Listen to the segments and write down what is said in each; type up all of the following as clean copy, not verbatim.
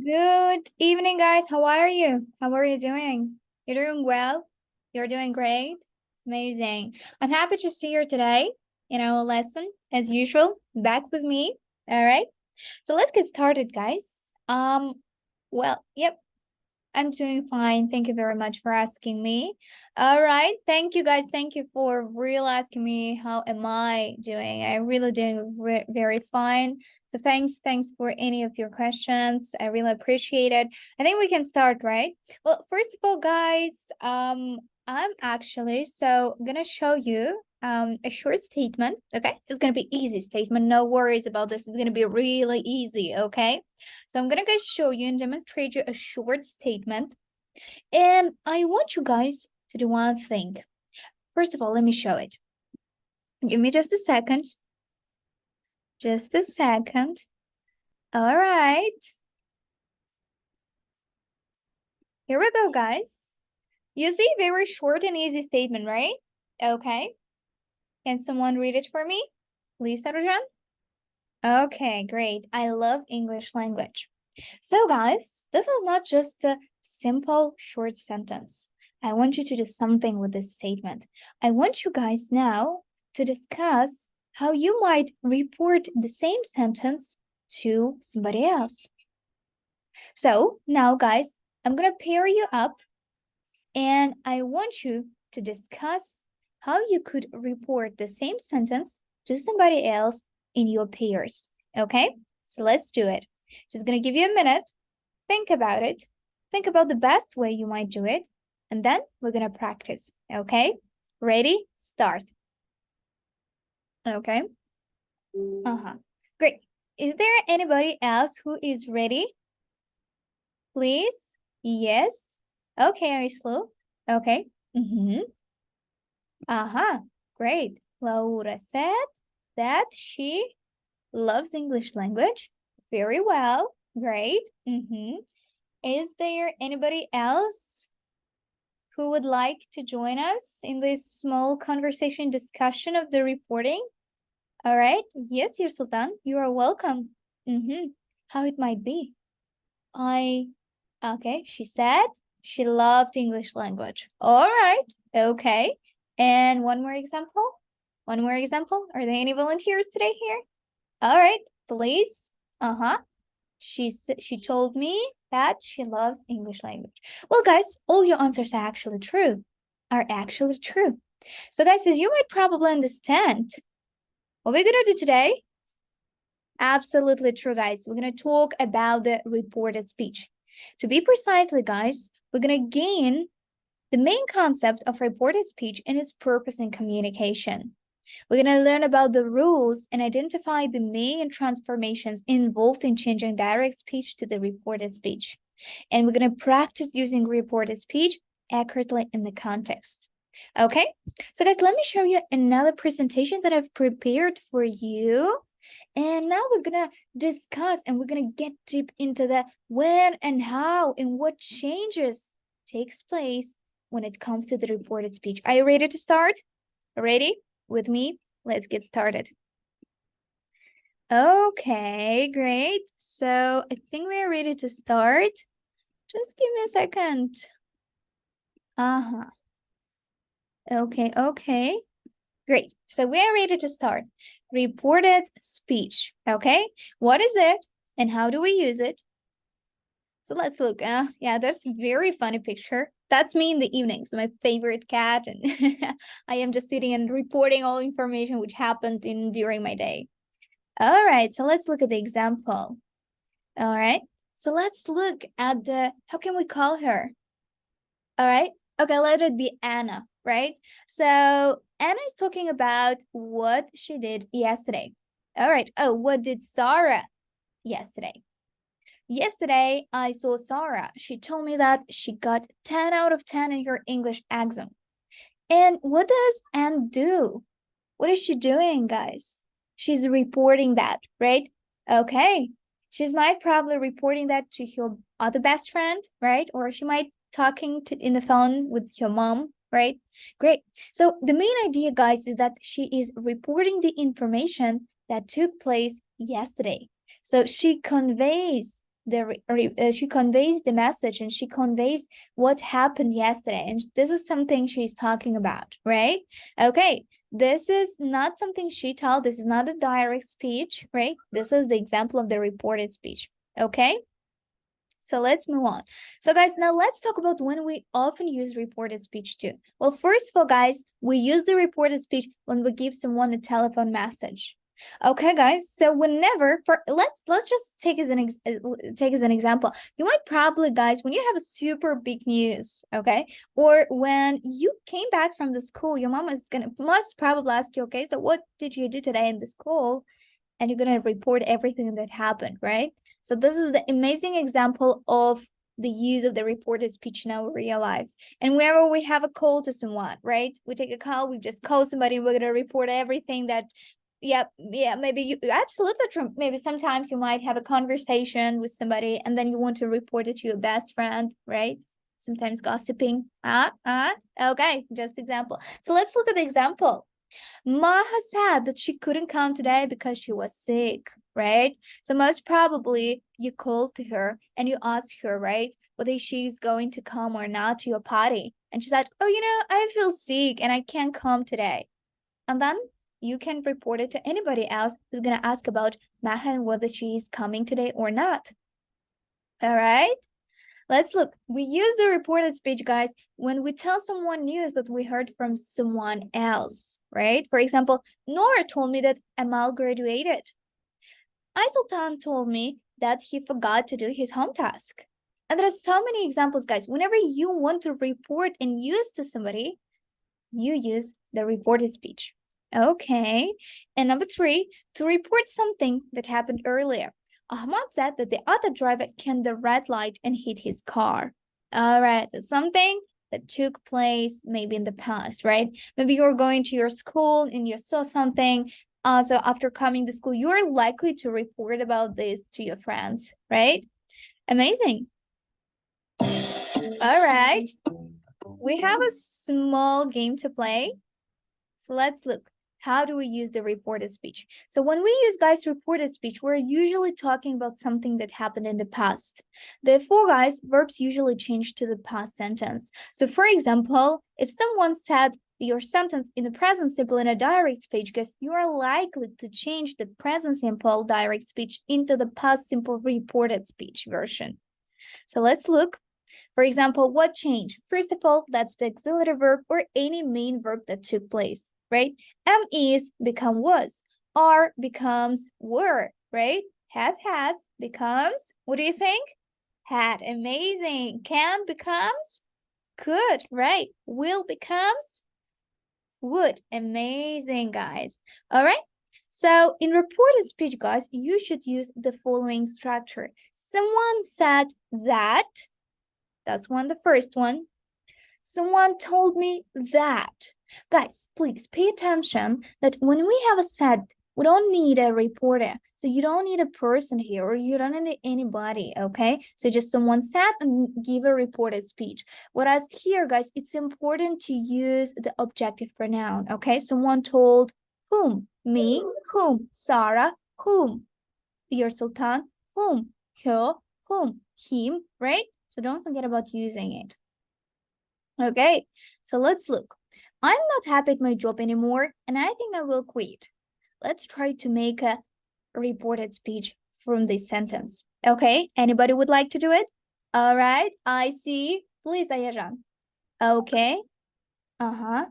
Good evening, guys. How are you? How are you doing? You're doing well? You're doing great? Amazing. I'm happy to see you today in our lesson, as usual, back with me. All right. So let's get started, guys. Yep, I'm doing fine. Thank you very much for asking me. All right. Thank you, guys. Thank you for real asking me how am I doing. I really doing very fine. So thanks for any of your questions. I really appreciate it. I think we can start, right? Well, first of all, guys, I'm gonna show you a short statement. Okay, it's gonna be easy statement. No worries about this. It's gonna be really easy. Okay. So I'm gonna go show you and demonstrate you a short statement. And I want you guys to do one thing. First of all, let me show it. Give me just a second. Just a second. All right. Here we go, guys. You see, very short and easy statement, right? Okay. Can someone read it for me? Please, Sarujan. Okay, great. I love English language. So, guys, this is not just a simple short sentence. I want you to do something with this statement. I want you guys now to discuss how you might report the same sentence to somebody else. So, now, guys, I'm going to pair you up and I want you to discuss how you could report the same sentence to somebody else in your pairs. Okay, so let's do it. Just gonna give you a minute. Think about it. Think about the best way you might do it. And then we're gonna practice. Okay, ready? Start. Okay. Great. Is there anybody else who is ready? Please? Yes. Okay, Arislu. Okay. Great. Laura said that she loves English language. Very well. Great. Is there anybody else who would like to join us in this small conversation discussion of the reporting? All right. Yes, your Sultan, you are welcome. How it might be. Okay, she said she loved English language. All right. Okay. And one more example. One more example. Are there any volunteers today here? All right, please. She told me that she loves English language. Well, guys, all your answers are actually true. So, guys, as you might probably understand, what we're gonna do today, absolutely true, guys. We're gonna talk about the reported speech. To be precisely, guys, we're gonna gain the main concept of reported speech and its purpose in communication. We're going to learn about the rules and identify the main transformations involved in changing direct speech to the reported speech. And we're going to practice using reported speech accurately in the context. Okay, so guys, let me show you another presentation that I've prepared for you. And now we're going to discuss and we're going to get deep into the when and how and what changes takes place when it comes to the reported speech. Are you ready to start? Ready? With me? Let's get started. Okay, great. So I think we're ready to start. Just give me a second. Okay. Great. So we're ready to start. Reported speech. Okay. What is it and how do we use it? So let's look. Yeah, that's a very funny picture. That's me in the evenings, my favorite cat. And I am just sitting and reporting all information which happened during my day. All right, so let's look at the example. All right, so let's look at how can we call her? All right, okay, let it be Anna, right? So Anna is talking about what she did yesterday. All right, oh, what did Sarah yesterday? Yesterday, I saw Sarah. She told me that she got 10 out of 10 in her English exam. And what does Anne do? What is she doing, guys? She's reporting that, right? Okay. She's might probably reporting that to her other best friend, right? Or she might talking in the phone with your mom, right? Great. So the main idea, guys, is that she is reporting the information that took place yesterday. So she conveys she conveys the message, and she conveys what happened yesterday, and this is something she's talking about, right? Okay, this is not something she told, this is not a direct speech, right? This is the example of the reported speech. Okay, so let's move on. So guys, now let's talk about when we often use reported speech too. Well, first of all, guys, we use the reported speech when we give someone a telephone message. Okay, guys, so whenever, let's just take as an example. You might probably, guys, when you have a super big news, okay, or when you came back from the school, your mom is must probably ask you, okay, so what did you do today in the school? And you're gonna report everything that happened, right? So this is the amazing example of the use of the reported speech in our real life. And whenever we have a call to someone, right? We take a call, we just call somebody, we're gonna report everything that, yeah, maybe you absolutely true. Maybe sometimes you might have a conversation with somebody and then you want to report it to your best friend, right? Sometimes gossiping. Okay, just example. So let's look at the example. Maha said that she couldn't come today because she was sick, right? So most probably you called to her and you asked her, right, whether she's going to come or not to your party. And she said, oh, I feel sick and I can't come today. And then you can report it to anybody else who's going to ask about Maha and whether she's coming today or not. All right? Let's look. We use the reported speech, guys, when we tell someone news that we heard from someone else, right? For example, Nora told me that Amal graduated. Aisultan told me that he forgot to do his home task. And there are so many examples, guys. Whenever you want to report and news to somebody, you use the reported speech. Okay. And number 3, to report something that happened earlier. Ahmad said that the other driver came the red light and hit his car. All right, that's something that took place maybe in the past, right? Maybe you're going to your school and you saw something. So after coming to school, you're likely to report about this to your friends, right? Amazing. All right. We have a small game to play. So let's look. How do we use the reported speech? So when we use, guys, reported speech, we're usually talking about something that happened in the past. Therefore, guys, verbs usually change to the past sentence. So for example, if someone said your sentence in the present simple in a direct speech, guys, you are likely to change the present simple direct speech into the past simple reported speech version. So let's look. For example, what changed? First of all, that's the auxiliary verb or any main verb that took place, right? Am is become was. Are becomes were, right? Have has becomes, what do you think? Had. Amazing. Can becomes could, right? Will becomes would. Amazing, guys. All right. So in reported speech, guys, you should use the following structure. Someone said that. That's the first one. Someone told me that. Guys, please pay attention that when we have a said, we don't need a reporter. So you don't need a person here or you don't need anybody, okay? So just someone said and give a reported speech. Whereas here, guys, it's important to use the objective pronoun, okay? Someone told whom? Me, whom? Sarah, whom? Dear Sultan, whom? Her, whom? Him, right? So don't forget about using it. Okay, so let's look. I'm not happy at my job anymore, and I think I will quit. Let's try to make a reported speech from this sentence. Okay, anybody would like to do it? All right, I see. Please, Ayajan. Okay. Are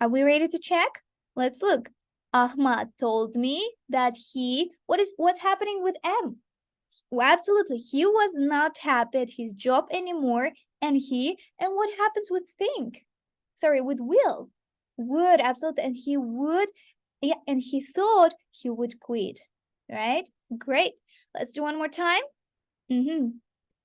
we ready to check? Let's look. Ahmad told me that what's happening with M? Well, absolutely. He was not happy at his job anymore. And what happens with think? Sorry, with will. Would, absolutely. And he would, yeah, and he thought he would quit, right? Great. Let's do one more time.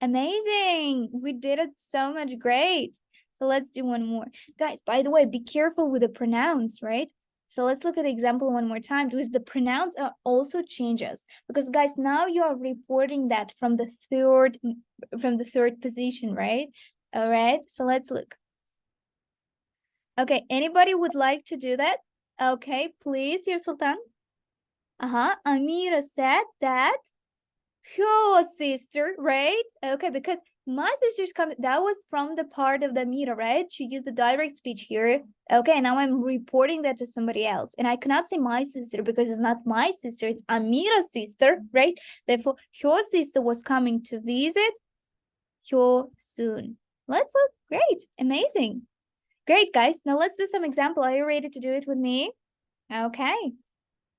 Amazing. We did it so much. Great. So let's do one more. Guys, by the way, be careful with the pronouns, right? So let's look at the example one more time. Because the pronouns are also changes. Because guys, now you are reporting that from the third position, right? All right. So let's look. Okay, anybody would like to do that? Okay, please, Dear Sultan. Amira said that her your sister, right? Okay, because my sister's coming. That was from the part of the Mira, right? She used the direct speech here. Okay, now I'm reporting that to somebody else. And I cannot say my sister because it's not my sister, it's Amira's sister, right? Therefore, your sister was coming to visit you soon. Let's look. Great. Amazing. Great, guys. Now let's do some example. Are you ready to do it with me? Okay.